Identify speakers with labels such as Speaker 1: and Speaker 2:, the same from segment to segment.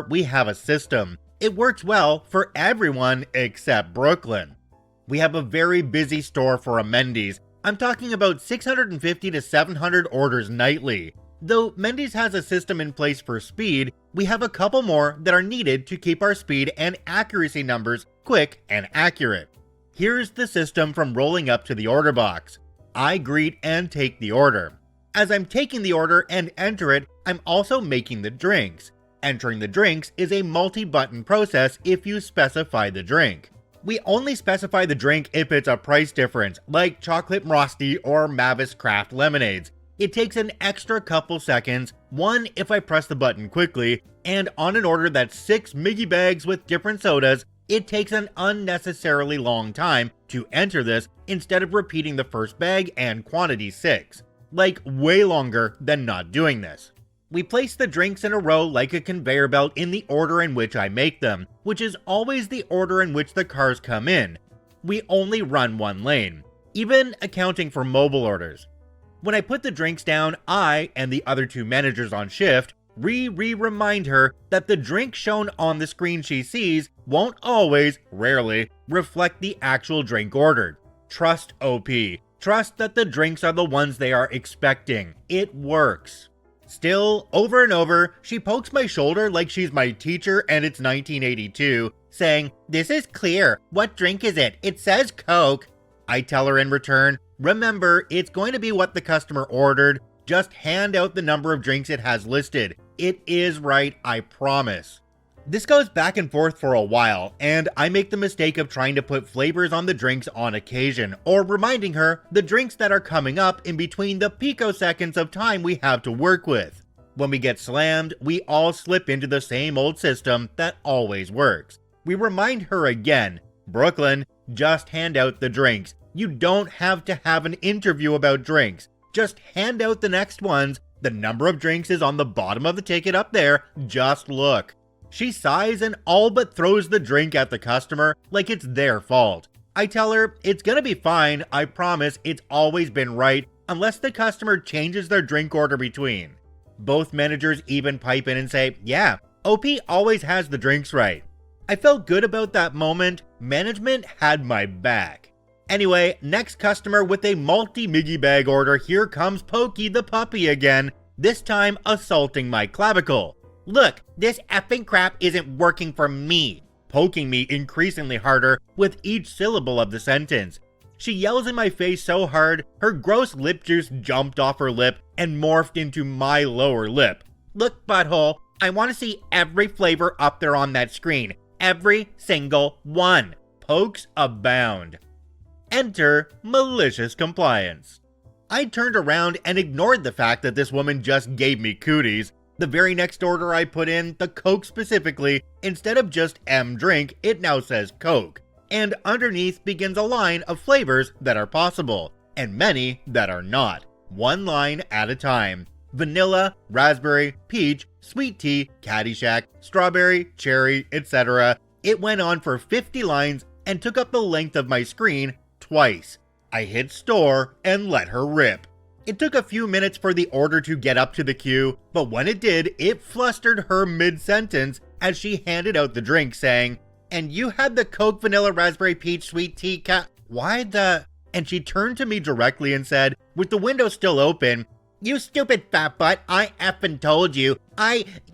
Speaker 1: we have a system. It works well for everyone except Brooklyn. We have a very busy store for a Mendy's. I'm talking about 650 to 700 orders nightly. Though Mendy's has a system in place for speed, we have a couple more that are needed to keep our speed and accuracy numbers quick and accurate. Here's the system from rolling up to the order box. I greet and take the order. As I'm taking the order and enter it, I'm also making the drinks. Entering the drinks is a multi-button process if you specify the drink. We only specify the drink if it's a price difference, like Chocolate Frosty or Mavis Craft Lemonades. It takes an extra couple seconds, one if I press the button quickly, and on an order that's 6 Miggy bags with different sodas, it takes an unnecessarily long time to enter this instead of repeating the first bag and quantity 6. Like way longer than not doing this. We place the drinks in a row like a conveyor belt in the order in which I make them, which is always the order in which the cars come in. We only run one lane, even accounting for mobile orders. When I put the drinks down, I and the other 2 managers on shift remind her that the drink shown on the screen she sees won't always, rarely, reflect the actual drink ordered. Trust OP. Trust that the drinks are the ones they are expecting. It works. Still, over and over, she pokes my shoulder like she's my teacher and it's 1982, saying, "This is clear. What drink is it? It says Coke." I tell her in return, "Remember, it's going to be what the customer ordered. Just hand out the number of drinks it has listed. It is right, I promise." This goes back and forth for a while, and I make the mistake of trying to put flavors on the drinks on occasion, or reminding her the drinks that are coming up in between the picoseconds of time we have to work with. When we get slammed, we all slip into the same old system that always works. We remind her again, "Brooklyn, just hand out the drinks. You don't have to have an interview about drinks. Just hand out the next ones. The number of drinks is on the bottom of the ticket up there. Just look." She sighs and all but throws the drink at the customer like it's their fault. I tell her it's gonna be fine, I promise it's always been right, unless the customer changes their drink order between. Both managers even pipe in and say, "Yeah, OP always has the drinks right." I felt good about that moment. Management had my back. Anyway, next customer with a multi-Miggy bag order, here comes Pokey the puppy again, this time assaulting my clavicle. "Look, this effing crap isn't working for me," poking me increasingly harder with each syllable of the sentence. She yells in my face so hard, her gross lip juice jumped off her lip and morphed into my lower lip. "Look, butthole, I want to see every flavor up there on that screen. Every single one." Pokes abound. Enter malicious compliance. I turned around and ignored the fact that this woman just gave me cooties. The very next order I put in, the Coke specifically, instead of just M drink, it now says Coke. And underneath begins a line of flavors that are possible, and many that are not. One line at a time. Vanilla, raspberry, peach, sweet tea, Caddyshack, strawberry, cherry, etc. It went on for 50 lines and took up the length of my screen twice. I hit store and let her rip. It took a few minutes for the order to get up to the queue, but when it did, it flustered her mid-sentence as she handed out the drink saying, "And you had the Coke Vanilla Raspberry Peach Sweet Tea why the..." And she turned to me directly and said, with the window still open, "You stupid fat butt, I effing told you.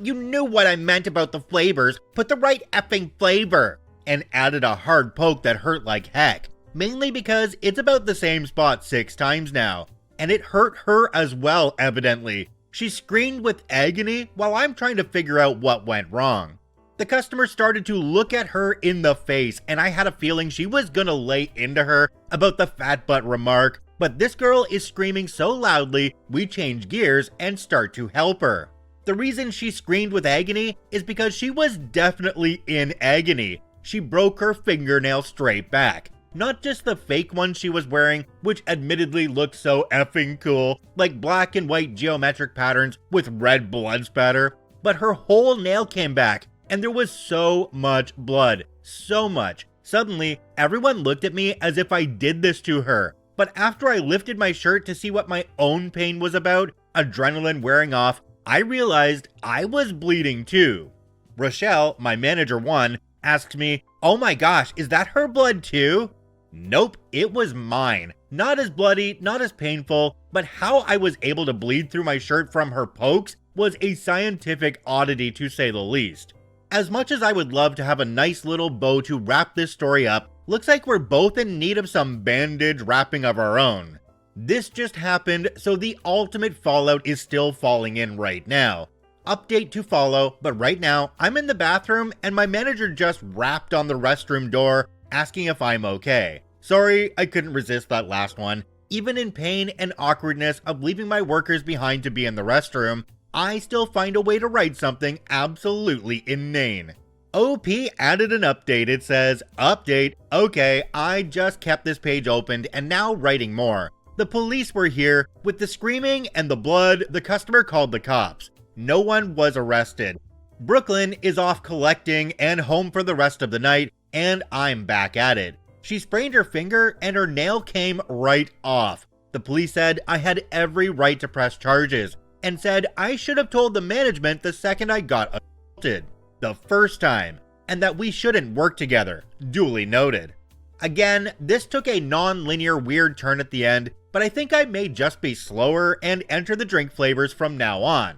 Speaker 1: You knew what I meant about the flavors. Put the right effing flavor." And added a hard poke that hurt like heck. Mainly because it's about the same spot 6 times now. And it hurt her as well, evidently. She screamed with agony while I'm trying to figure out what went wrong. The customer started to look at her in the face, and I had a feeling she was gonna lay into her about the fat butt remark, but this girl is screaming so loudly, we change gears and start to help her. The reason she screamed with agony is because she was definitely in agony. She broke her fingernail straight back. Not just the fake one she was wearing, which admittedly looked so effing cool, like black and white geometric patterns with red blood spatter, but her whole nail came back, and there was so much blood. So much. Suddenly, everyone looked at me as if I did this to her, but after I lifted my shirt to see what my own pain was about, adrenaline wearing off, I realized I was bleeding too. Rochelle, my manager 1, asks me, "Oh my gosh, is that her blood too?" Nope, it was mine. Not as bloody, not as painful, but how I was able to bleed through my shirt from her pokes was a scientific oddity to say the least. As much as I would love to have a nice little bow to wrap this story up, looks like we're both in need of some bandage wrapping of our own. This just happened, so the ultimate fallout is still falling in right now. Update to follow, but right now, I'm in the bathroom and my manager just rapped on the restroom door asking if I'm okay. Sorry, I couldn't resist that last one. Even in pain and awkwardness of leaving my workers behind to be in the restroom, I still find a way to write something absolutely inane. OP added an update. It says, "Update, okay, I just kept this page opened and now writing more. The police were here. With the screaming and the blood, the customer called the cops. No one was arrested. Brooklyn is off collecting and home for the rest of the night, and I'm back at it. She sprained her finger and her nail came right off. The police said I had every right to press charges, and said I should have told the management the second I got assaulted. The first time, and that we shouldn't work together. Duly noted." Again, this took a non-linear weird turn at the end, but I think I may just be slower and enter the drink flavors from now on.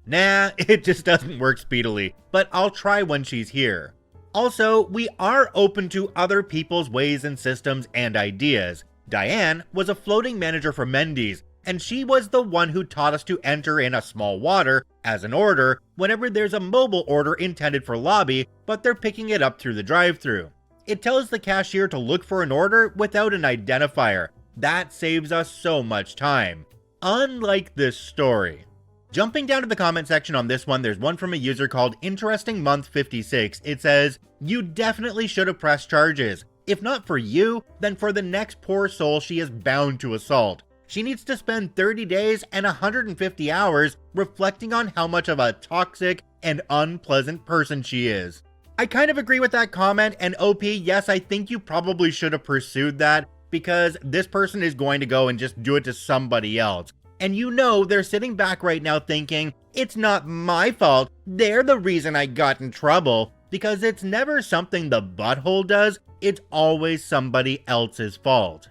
Speaker 1: Nah, it just doesn't work speedily, but I'll try when she's here. Also, we are open to other people's ways and systems and ideas. Diane was a floating manager for Mendy's, and she was the one who taught us to enter in a small water as an order whenever there's a mobile order intended for lobby, but they're picking it up through the drive-thru. It tells the cashier to look for an order without an identifier. That saves us so much time. Unlike this story. Jumping down to the comment section on this one, there's one from a user called Interesting Month 56. It says, "You definitely should have pressed charges. If not for you, then for the next poor soul she is bound to assault. She needs to spend 30 days and 150 hours reflecting on how much of a toxic and unpleasant person she is." I kind of agree with that comment, and OP, yes, I think you probably should have pursued that, because this person is going to go and just do it to somebody else. And you know they're sitting back right now thinking, it's not my fault, they're the reason I got in trouble, because it's never something the butthole does, it's always somebody else's fault.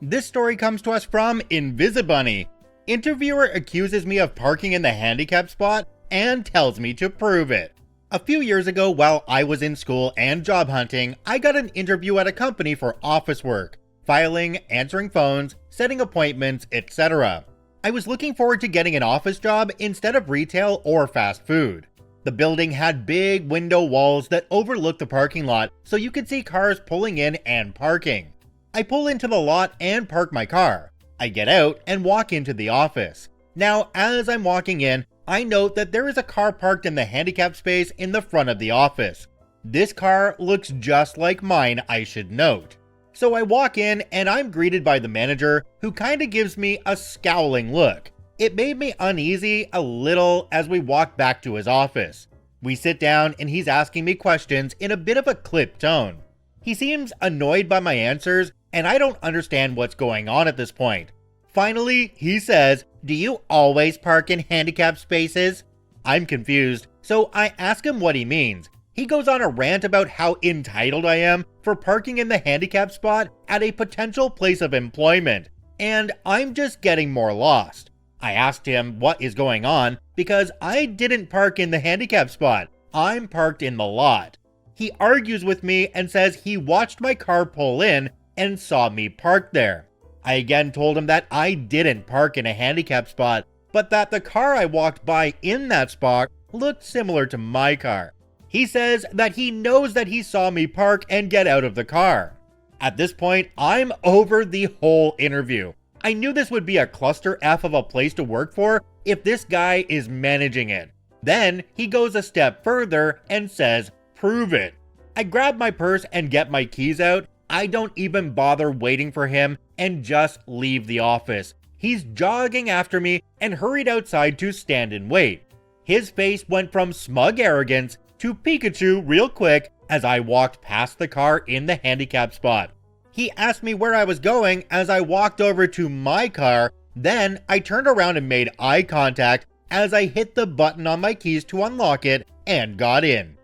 Speaker 1: This story comes to us from Invisibunny. Interviewer accuses me of parking in the handicap spot and tells me to prove it. A few years ago, while I was in school and job hunting, I got an interview at a company for office work, filing, answering phones, setting appointments, etc. I was looking forward to getting an office job instead of retail or fast food. The building had big window walls that overlooked the parking lot, so you could see cars pulling in and parking. I pull into the lot and park my car. I get out and walk into the office. Now, as I'm walking in, I note that there is a car parked in the handicap space in the front of the office. This car looks just like mine, I should note. So I walk in and I'm greeted by the manager, who kinda gives me a scowling look. It made me uneasy a little as we walk back to his office. We sit down and he's asking me questions in a bit of a clipped tone. He seems annoyed by my answers and I don't understand what's going on at this point. Finally, he says, "Do you always park in handicapped spaces?" I'm confused, so I ask him what he means. He goes on a rant about how entitled I am for parking in the handicap spot at a potential place of employment, and I'm just getting more lost. I asked him what is going on because I didn't park in the handicap spot. I'm parked in the lot. He argues with me and says he watched my car pull in and saw me parked there. I again told him that I didn't park in a handicap spot, but that the car I walked by in that spot looked similar to my car. He says that he knows that he saw me park and get out of the car. At this point, I'm over the whole interview. I knew this would be a cluster F of a place to work for if this guy is managing it. Then he goes a step further and says, "Prove it." I grab my purse and get my keys out. I don't even bother waiting for him and just leave the office. He's jogging after me and hurried outside to stand and wait. His face went from smug arrogance to Pikachu real quick as I walked past the car in the handicap spot. He asked me where I was going as I walked over to my car. Then I turned around and made eye contact as I hit the button on my keys to unlock it and got in.